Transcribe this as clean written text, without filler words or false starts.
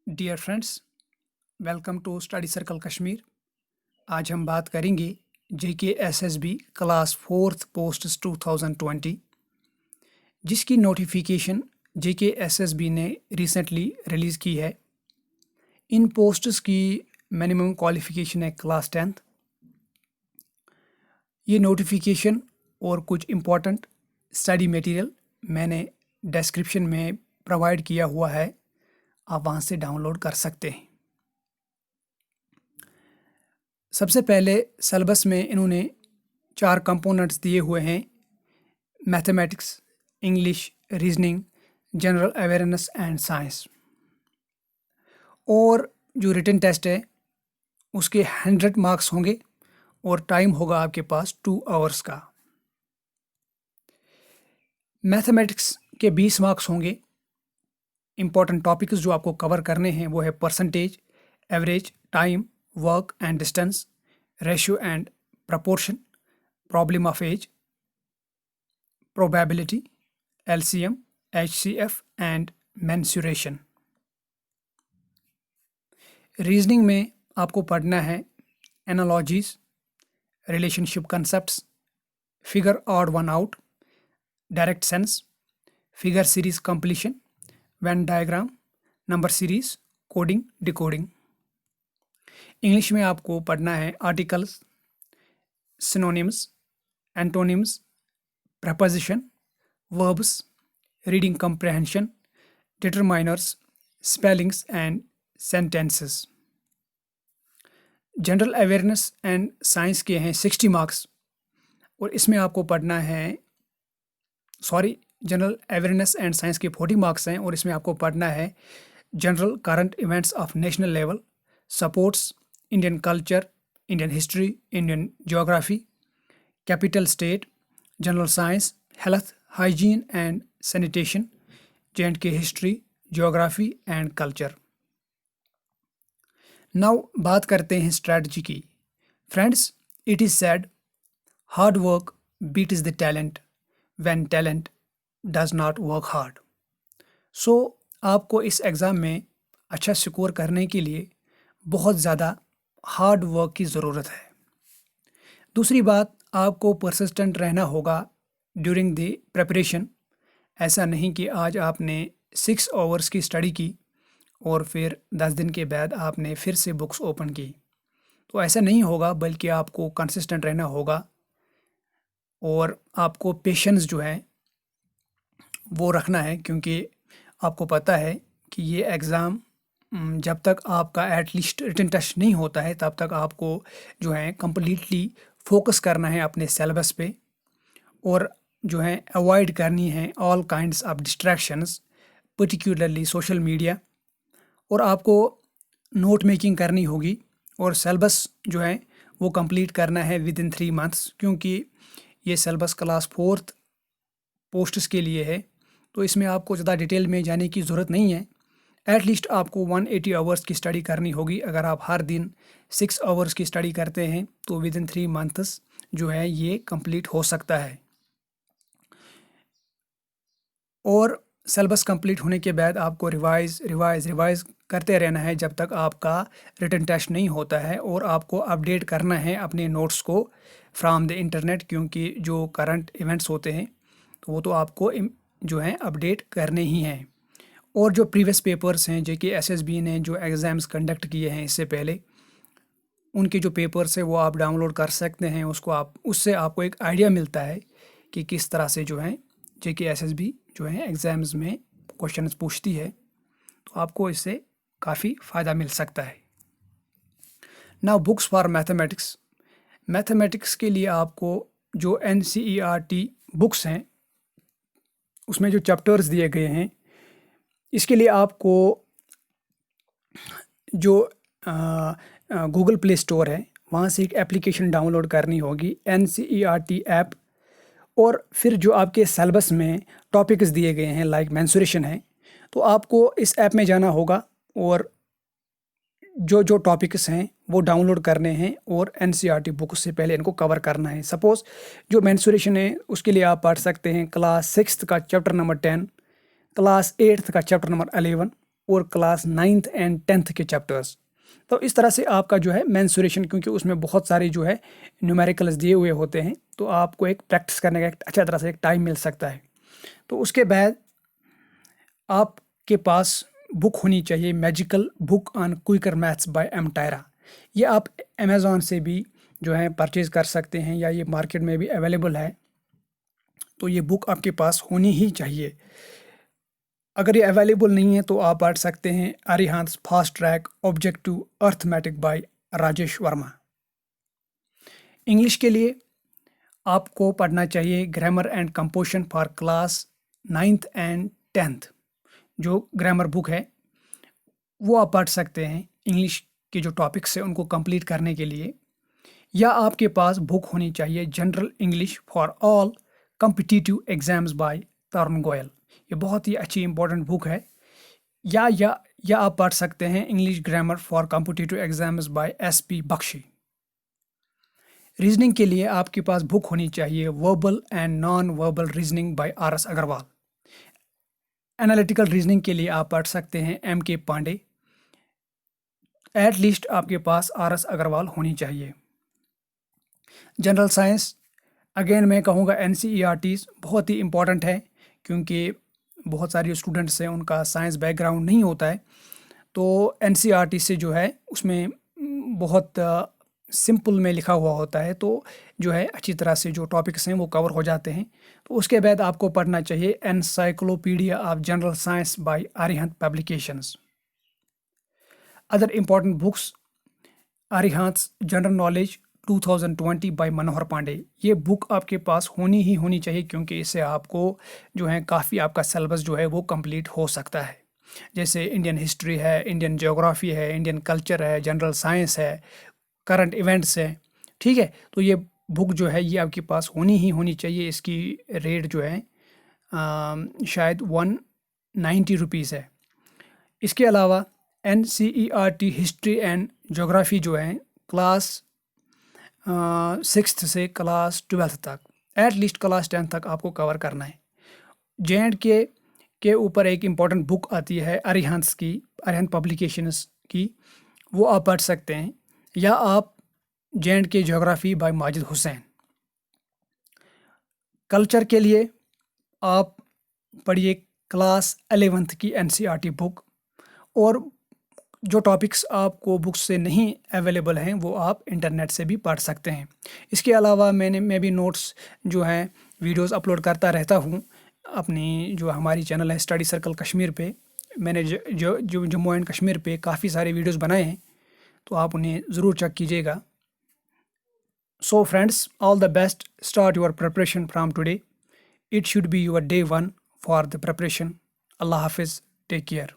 Dear friends, welcome to study circle Kashmir. आज हम बात करेंगे JK SSB class fourth posts 2020, जिसकी नोटिफिकेशन जेके एसएसबी ने रिसेंटली रिलीज़ की है। इन पोस्ट्स की मिनिमम क्वालिफ़िकेशन है क्लास 10th। ये नोटिफिकेशन और कुछ इम्पोर्टेंट स्टडी मटेरियल मैंने डिस्क्रिप्शन में प्रोवाइड किया हुआ है, आप वहाँ से डाउनलोड कर सकते हैं। सबसे पहले सिलेबस में इन्होंने 4 कंपोनेंट्स दिए हुए हैं: mathematics, English, reasoning, general awareness and science. और जो रिटन टेस्ट है उसके 100 मार्क्स होंगे और टाइम होगा आपके पास 2 आवर्स का। मैथमेटिक्स के 20 मार्क्स होंगे। इम्पॉर्टेंट टॉपिक्स जो आपको कवर करने हैं वो है percentage, average, time, work and distance, ratio and proportion, problem of age, probability, LCM, HCF and mensuration. Reasoning में आपको पढ़ना है analogies, relationship concepts, figure odd one out, direct sense, figure series completion, Venn diagram, number series, coding, decoding. English में आपको पढ़ना है articles, synonyms, antonyms, preposition, verbs, reading comprehension, determiners, spellings and sentences। General awareness and science के हैं 60 marks और इसमें आपको पढ़ना है जनरल अवेयरनेस एंड साइंस के 40 मार्क्स हैं और इसमें आपको पढ़ना है general current events of national level, sports, Indian culture, Indian history, Indian geography, capital state, general science, health, hygiene and sanitation, J&K history, geography and culture. Now बात करते हैं स्ट्रैटेजी की। Friends, it is said hard work beat is the talent when talent does not work hard. So आपको इस exam में अच्छा score करने के लिए बहुत ज़्यादा हार्ड वर्क की ज़रूरत है। दूसरी बात, आपको परसिस्टेंट रहना होगा ड्यूरिंग द प्रिपरेशन। ऐसा नहीं कि आज आपने 6 आवर्स की स्टडी की और फिर 10 दिन के बाद आपने फिर से बुक्स ओपन की, तो ऐसा नहीं होगा, बल्कि आपको कंसिस्टेंट रहना होगा और आपको पेशेंस जो है वो रखना है, क्योंकि आपको पता है कि ये एग्ज़ाम जब तक आपका एटलीस्ट रिटन टेस्ट नहीं होता है तब तक आपको जो है कम्प्लीटली फोकस करना है अपने सिलेबस पे और जो है अवॉइड करनी है all kinds of distractions, particularly social media. और आपको नोट मेकिंग करनी होगी और सिलेबस जो है वो कंप्लीट करना है विद इन 3 मंथ्स, क्योंकि ये सिलेबस क्लास 4th पोस्ट्स के लिए है, तो इसमें आपको ज़्यादा डिटेल में जाने की ज़रूरत नहीं है। एटलीस्ट आपको 180 आवर्स की स्टडी करनी होगी। अगर आप हर दिन 6 आवर्स की स्टडी करते हैं तो विद इन 3 मंथ्स जो है ये कंप्लीट हो सकता है। और सिलेबस कंप्लीट होने के बाद आपको रिवाइज करते रहना है जब तक आपका रिटन टेस्ट नहीं होता है, और आपको अपडेट करना है अपने नोट्स को फ्रॉम द इंटरनेट, क्योंकि जो करंट इवेंट्स होते हैं तो वो तो आपको जो है अपडेट करने ही हैं। और जो प्रीवियस पेपर्स हैं जेके एसएसबी ने जो एग्ज़ाम्स कंडक्ट किए हैं इससे पहले, उनके जो पेपर्स है वो आप डाउनलोड कर सकते हैं। उससे आपको एक आइडिया मिलता है कि किस तरह से जो है जेके एसएसबी जो है एग्ज़ाम्स में क्वेश्चंस पूछती है, तो आपको इससे काफ़ी फ़ायदा मिल सकता है। नाउ बुक्स फॉर मैथमेटिक्स के लिए आपको जो NCERT बुक्स हैं उसमें जो चैप्टर्स दिए गए हैं, इसके लिए आपको जो गूगल प्ले स्टोर है वहाँ से एक एप्लीकेशन डाउनलोड करनी होगी, NCERT ऐप। और फिर जो आपके सिलेबस में टॉपिक्स दिए गए हैं लाइक मेंसुरेशन है, तो आपको इस ऐप में जाना होगा और जो टॉपिक्स हैं वो डाउनलोड करने हैं और NCERT बुक से पहले इनको कवर करना है। सपोज़ जो मेंसुरेशन है उसके लिए आप पढ़ सकते हैं क्लास 6th का चैप्टर नंबर 10, क्लास 8th का चैप्टर नंबर 11 और क्लास 9th एंड 10th के चैप्टर्स। तो इस तरह से आपका जो है मेंसुरेशन, क्योंकि उसमें बहुत सारे जो है न्यूमेरिकल्स दिए हुए होते हैं, तो आपको एक प्रैक्टिस करने का एक अच्छा तरह से एक टाइम मिल सकता है। तो उसके बाद आपके पास बुक होनी चाहिए magical book on quicker maths by M Tyra. ये आप अमेज़ॉन से भी जो है परचेज़ कर सकते हैं या ये मार्केट में भी अवेलेबल है। तो ये बुक आपके पास होनी ही चाहिए। अगर ये अवेलेबल नहीं है तो आप पढ़ सकते हैं Arihant fast track objective arithmetic by Rajesh Verma. English के लिए आपको पढ़ना चाहिए grammar and composition for class 9th and 10th। जो ग्रामर बुक है वो आप पढ़ सकते हैं इंग्लिश के जो टॉपिक्स हैं उनको कंप्लीट करने के लिए। या आपके पास बुक होनी चाहिए general English for all competitive exams by Tarun Goyal. ये बहुत ही अच्छी इंपॉर्टेंट बुक है। या आप पढ़ सकते हैं English grammar for competitive exams by SP Bakshi. Reasoning के लिए आपके पास बुक होनी चाहिए verbal and non verbal reasoning by RS Agarwal. Analytical reasoning के लिए आप पढ़ सकते हैं MK पांडे। एटलीस्ट आपके पास RS अग्रवाल होनी चाहिए। जनरल साइंस अगेन मैं कहूँगा NCERT बहुत ही इम्पॉर्टेंट है, क्योंकि बहुत सारे स्टूडेंट्स हैं उनका साइंस बैकग्राउंड नहीं होता है। तो NCERT से जो है उसमें बहुत सिंपल में लिखा हुआ होता है, तो जो है अच्छी तरह से जो टॉपिक्स हैं वो कवर हो जाते हैं। तो उसके बाद आपको पढ़ना चाहिए encyclopedia of general science by Arihant publications. Other important books Arihant general knowledge 2020 by Manohar Pandey. ये बुक आपके पास होनी ही होनी चाहिए, क्योंकि इससे आपको जो है काफ़ी आपका सिलेबस जो है वो कंप्लीट हो सकता है। जैसे इंडियन हिस्ट्री है, इंडियन ज्योग्राफी है, इंडियन कल्चर है, जनरल साइंस है, करंट इवेंट्स है। ठीक है, तो ये बुक जो है ये आपके पास होनी ही होनी चाहिए। इसकी रेट जो है शायद 190 रुपीज़ है। इसके अलावा NCERT हिस्ट्री एंड ज्योग्राफी जो है क्लास 6th से क्लास 12th तक, एटलीस्ट क्लास 10th तक आपको कवर करना है। J&K के ऊपर एक इम्पॉर्टेंट बुक आती है अरिहंत की, अरिहंत पब्लिकेशंस की, वो आप पढ़ सकते हैं। या आप J&K geography bye Majid Hussain. Culture के लिए आप पढ़िए क्लास 11th की NCERT बुक, और जो टॉपिक्स आपको बुक्स से नहीं अवेलेबल हैं वो आप इंटरनेट से भी पढ़ सकते हैं। इसके अलावा मैं भी नोट्स जो हैं वीडियोस अपलोड करता रहता हूँ अपनी जो हमारी चैनल है स्टडी सर्कल कश्मीर पे। मैंने जो जम्मू एंड कश्मीर पे काफ़ी सारे वीडियोस बनाए हैं, तो आप उन्हें ज़रूर चेक कीजिएगा। So friends, all the best, start your preparation from today. It should be your day 1 for the preparation. अल्लाह हाफिज़, टेक केयर।